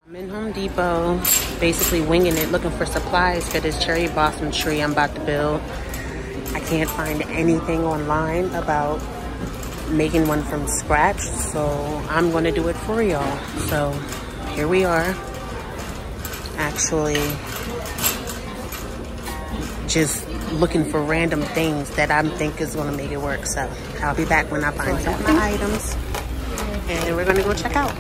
I'm in Home Depot, basically winging it, looking for supplies for this cherry blossom tree I'm about to build. I can't find anything online about making one from scratch, so I'm gonna do it for y'all. So here we are, actually just looking for random things that I think is gonna make it work. So I'll be back when I find some of my items, and we're gonna go check out.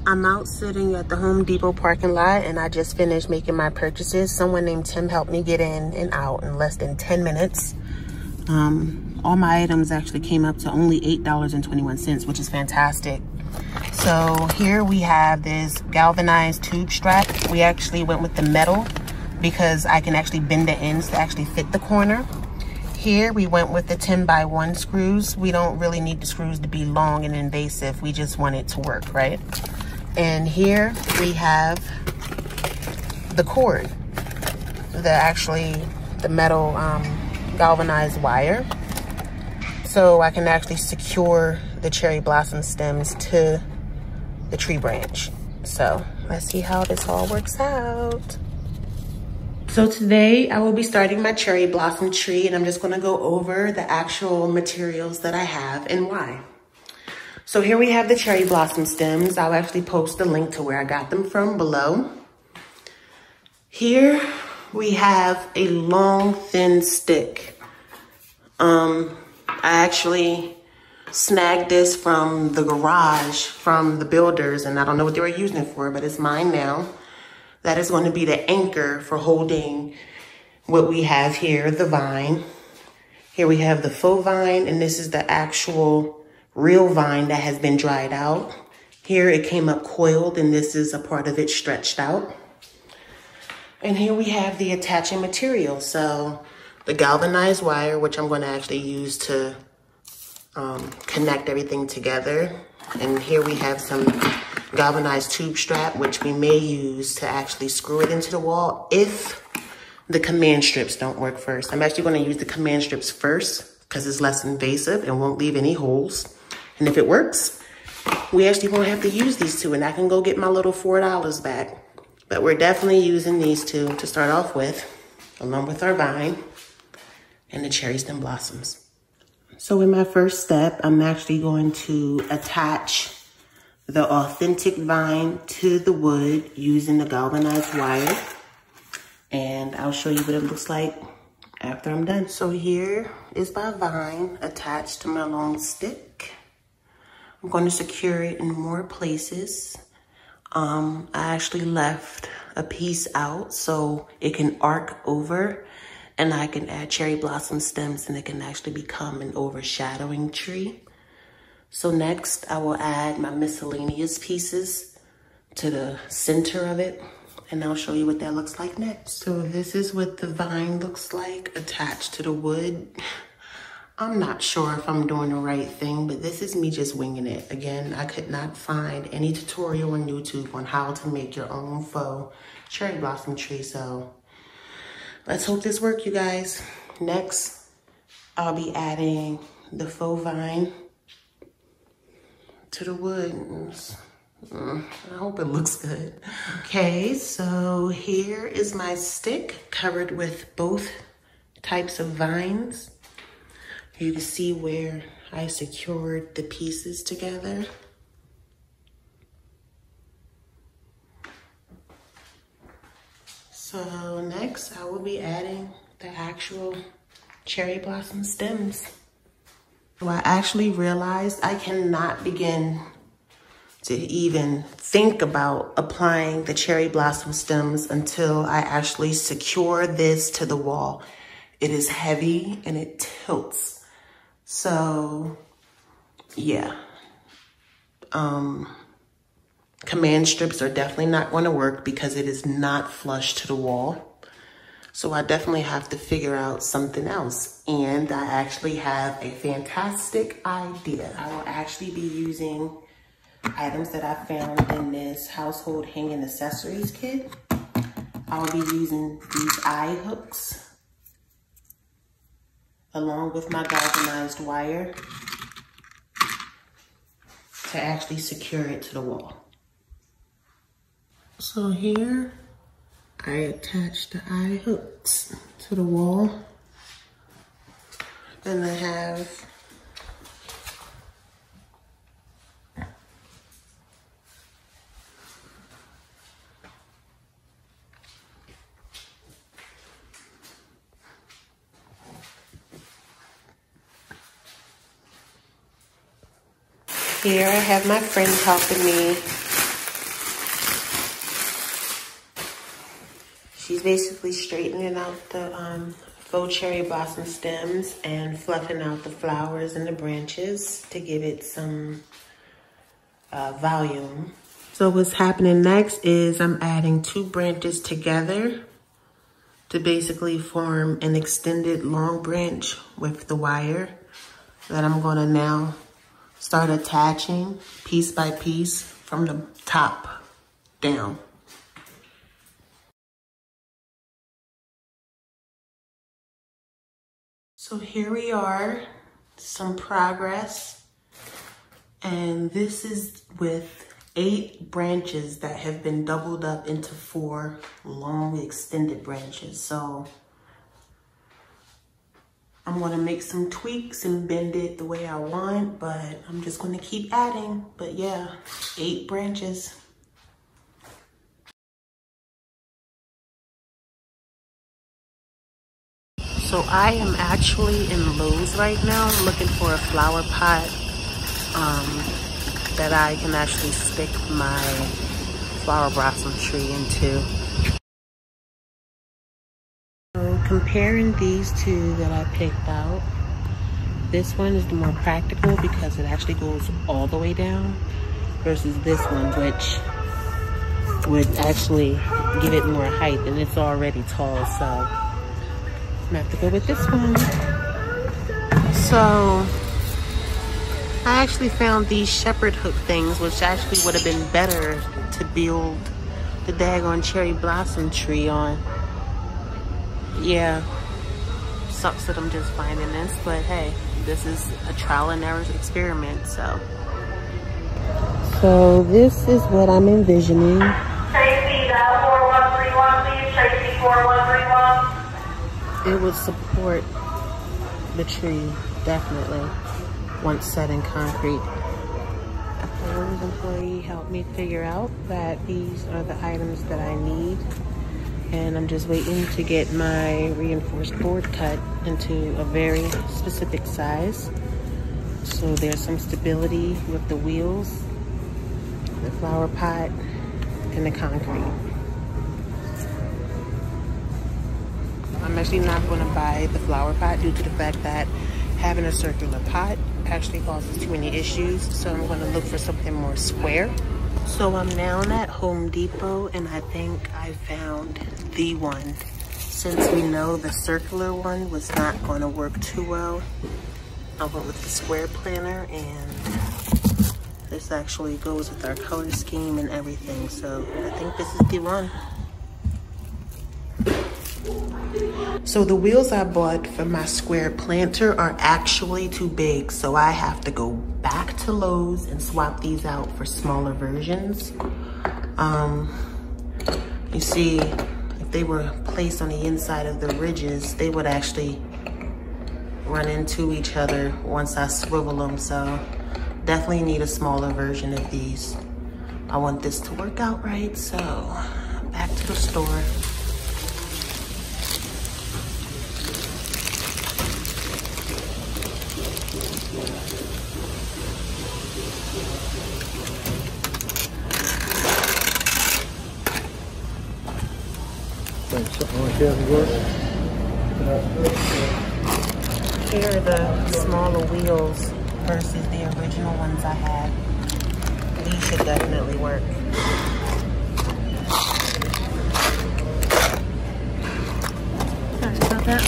I'm out sitting at the Home Depot parking lot, and I just finished making my purchases. Someone named Tim helped me get in and out in less than 10 minutes. All my items actually came up to only $8.21, which is fantastic. So here we have this galvanized tube strap. We actually went with the metal because I can actually bend the ends to actually fit the corner. Here we went with the 10x1 screws. We don't really need the screws to be long and invasive. We just want it to work, right? And here we have the cord, the metal galvanized wire. So I can actually secure the cherry blossom stems to the tree branch. So let's see how this all works out. So today I will be starting my cherry blossom tree, and I'm just gonna go over the actual materials that I have and why. So here we have the cherry blossom stems. I'll actually post a link to where I got them from below. Here we have a long, thin stick. I actually snagged this from the garage from the builders, and I don't know what they were using it for, but it's mine now. That is going to be the anchor for holding what we have here, the vine. Here we have the faux vine, and this is the actual real vine that has been dried out. Here it came up coiled, and this is a part of it stretched out. And here we have the attaching material. So the galvanized wire, which I'm going to actually use to connect everything together. And here we have some galvanized tube strap, which we may use to actually screw it into the wall if the command strips don't work first. I'm actually going to use the command strips first because it's less invasive and won't leave any holes. And if it works, we actually won't have to use these two, and I can go get my little $4 back. But we're definitely using these two to start off with, along with our vine and the cherry stem blossoms. So in my first step, I'm actually going to attach the authentic vine to the wood using the galvanized wire. And I'll show you what it looks like after I'm done. So here is my vine attached to my long stick. I'm going to secure it in more places. I actually left a piece out so it can arc over, and I can add cherry blossom stems, and it can actually become an overshadowing tree. So next I will add my miscellaneous pieces to the center of it, and I'll show you what that looks like next. So this is what the vine looks like attached to the wood. I'm not sure if I'm doing the right thing, but this is me just winging it. Again, I could not find any tutorial on YouTube on how to make your own faux cherry blossom tree. So let's hope this works, you guys. Next, I'll be adding the faux vine to the wood. I hope it looks good. Okay, so here is my stick covered with both types of vines. You can see where I secured the pieces together. So next I will be adding the actual cherry blossom stems. So I actually realized I cannot begin to even think about applying the cherry blossom stems until I actually secure this to the wall. It is heavy and it tilts. So yeah, command strips are definitely not going to work because it is not flush to the wall. So I definitely have to figure out something else. And I actually have a fantastic idea. I will actually be using items that I found in this household hanging accessories kit. I'll be using these eye hooks along with my galvanized wire to actually secure it to the wall. So here, I attach the eye hooks to the wall. Then I have here I have my friend helping me. She's basically straightening out the faux cherry blossom stems and fluffing out the flowers and the branches to give it some volume. So what's happening next is I'm adding 2 branches together to basically form an extended long branch with the wire that I'm gonna now start attaching piece by piece from the top down. So here we are, some progress. And this is with 8 branches that have been doubled up into 4 long extended branches. So I'm gonna make some tweaks and bend it the way I want, but I'm just gonna keep adding. But yeah, 8 branches. So I am actually in Lowe's right now looking for a flower pot that I can actually stick my flower blossom tree into. So comparing these 2 that I picked out, this one is the more practical because it actually goes all the way down versus this one, which would actually give it more height, and it's already tall, so I'm gonna have to go with this one. So I actually found these shepherd hook things, which actually would have been better to build the daggone cherry blossom tree on. Yeah, sucks that I'm just finding this, but hey, this is a trial and error experiment, so. So this is what I'm envisioning. Tracy, 4131, please. Tracy, 4131. It would support the tree, definitely, once set in concrete. The Lowe's employee helped me figure out that these are the items that I need. And I'm just waiting to get my reinforced board cut into a very specific size. So there's some stability with the wheels, the flower pot, and the concrete. I'm actually not going to buy the flower pot due to the fact that having a circular pot actually causes too many issues. So I'm going to look for something more square. So I'm now at Home Depot and I think I found the one. Since we know the circular one was not going to work too well, I went with the square planner, and this actually goes with our color scheme and everything. So I think this is the one. So the wheels I bought for my square planter are actually too big, so I have to go back to Lowe's and swap these out for smaller versions. You see, if they were placed on the inside of the ridges, they would actually run into each other once I swivel them, so definitely need a smaller version of these. I want this to work out right, so back to the store. Here are the smaller wheels versus the original ones I had. These should definitely work. Sorry about that.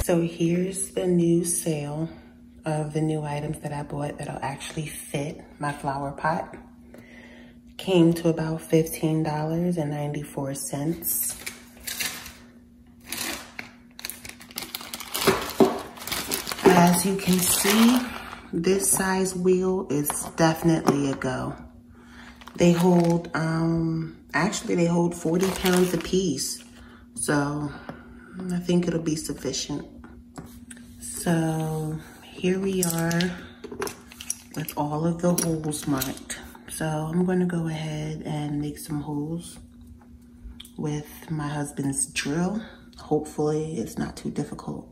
So here's the new sale of the new items that I bought that'll actually fit my flower pot. Came to about $15.94. As you can see, this size wheel is definitely a go. They hold, actually they hold 40 pounds a piece. So I think it'll be sufficient. So here we are with all of the holes marked. So I'm gonna go ahead and make some holes with my husband's drill. Hopefully it's not too difficult.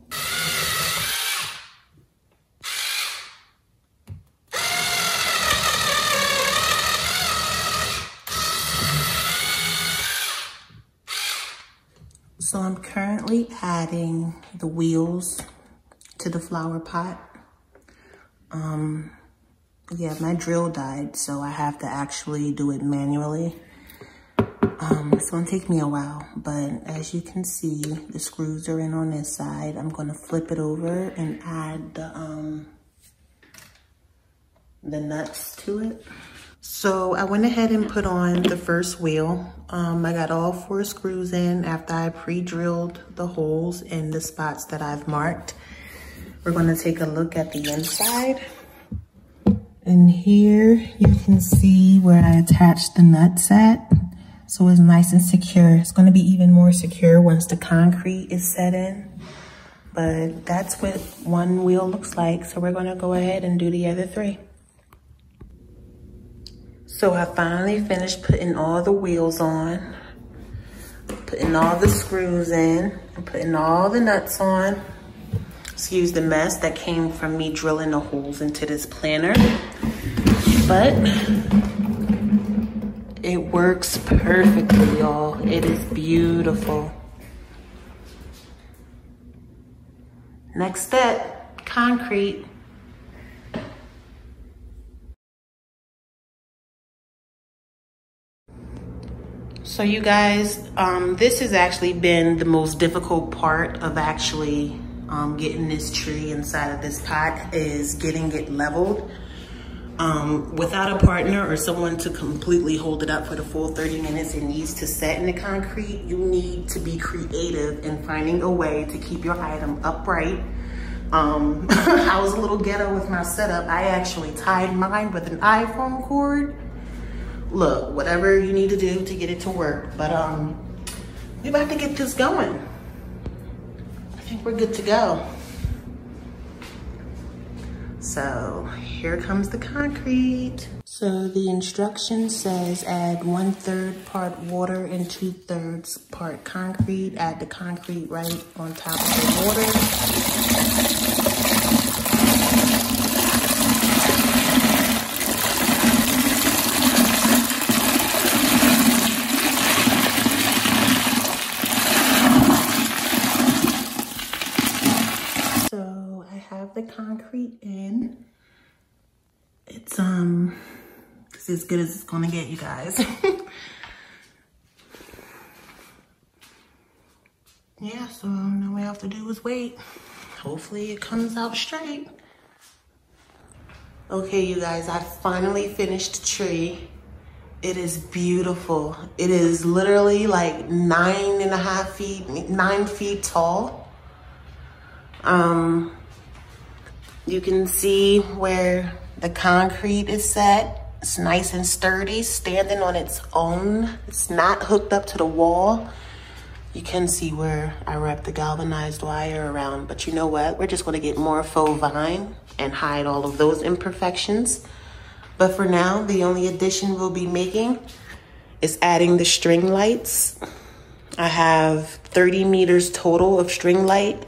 So I'm currently adding the wheels to the flower pot. Yeah, my drill died, so I have to actually do it manually. It's gonna take me a while, but as you can see, the screws are in on this side. I'm gonna flip it over and add the nuts to it. So I went ahead and put on the first wheel. I got all 4 screws in after I pre-drilled the holes in the spots that I've marked. We're gonna take a look at the inside. And here you can see where I attached the nuts at. So it's nice and secure. It's gonna be even more secure once the concrete is set in. But that's what one wheel looks like. So we're gonna go ahead and do the other 3. So I finally finished putting all the wheels on, putting all the screws in, and putting all the nuts on. Excuse the mess that came from me drilling the holes into this planter. But it works perfectly, y'all. It is beautiful. Next step, concrete. So you guys, this has actually been the most difficult part of actually getting this tree inside of this pot, is getting it leveled. Without a partner or someone to completely hold it up for the full 30 minutes it needs to set in the concrete, you need to be creative in finding a way to keep your item upright. I was a little ghetto with my setup. I actually tied mine with an iPhone cord. Look, whatever you need to do to get it to work. But we're about to get this going. I think we're good to go. So here comes the concrete. So the instruction says add 1/3 part water and 2/3 part concrete. Add the concrete right on top of the water. The concrete in. It's as good as it's gonna get, you guys. Yeah, so all we have to do is wait. Hopefully it comes out straight. Okay, you guys, I finally finished the tree. It is beautiful. It is literally like 9.5 feet, 9 feet tall. You can see where the concrete is set. It's nice and sturdy, standing on its own. It's not hooked up to the wall. You can see where I wrapped the galvanized wire around, but you know what? We're just gonna get more faux vine and hide all of those imperfections. But for now, the only addition we'll be making is adding the string lights. I have 30 meters total of string light,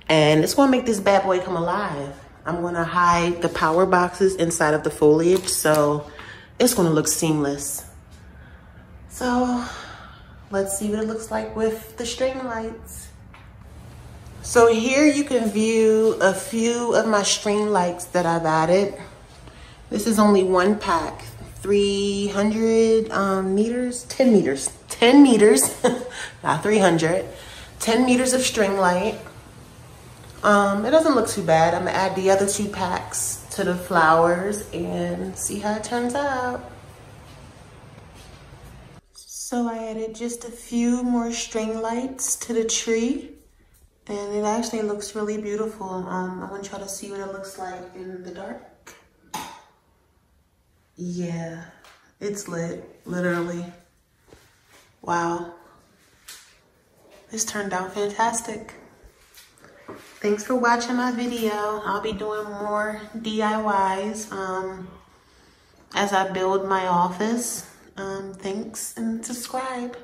and it's gonna make this bad boy come alive. I'm gonna hide the power boxes inside of the foliage, so it's gonna look seamless. So let's see what it looks like with the string lights. So here you can view a few of my string lights that I've added. This is only one pack, 300 meters, 10 meters, 10 meters, not 300, 10 meters of string light. It doesn't look too bad. I'm gonna add the other 2 packs to the flowers and see how it turns out. So I added just a few more string lights to the tree. And it actually looks really beautiful. I want y'all to see what it looks like in the dark. Yeah, it's lit, literally. Wow. This turned out fantastic. Thanks for watching my video. I'll be doing more DIYs as I build my office. Thanks and subscribe.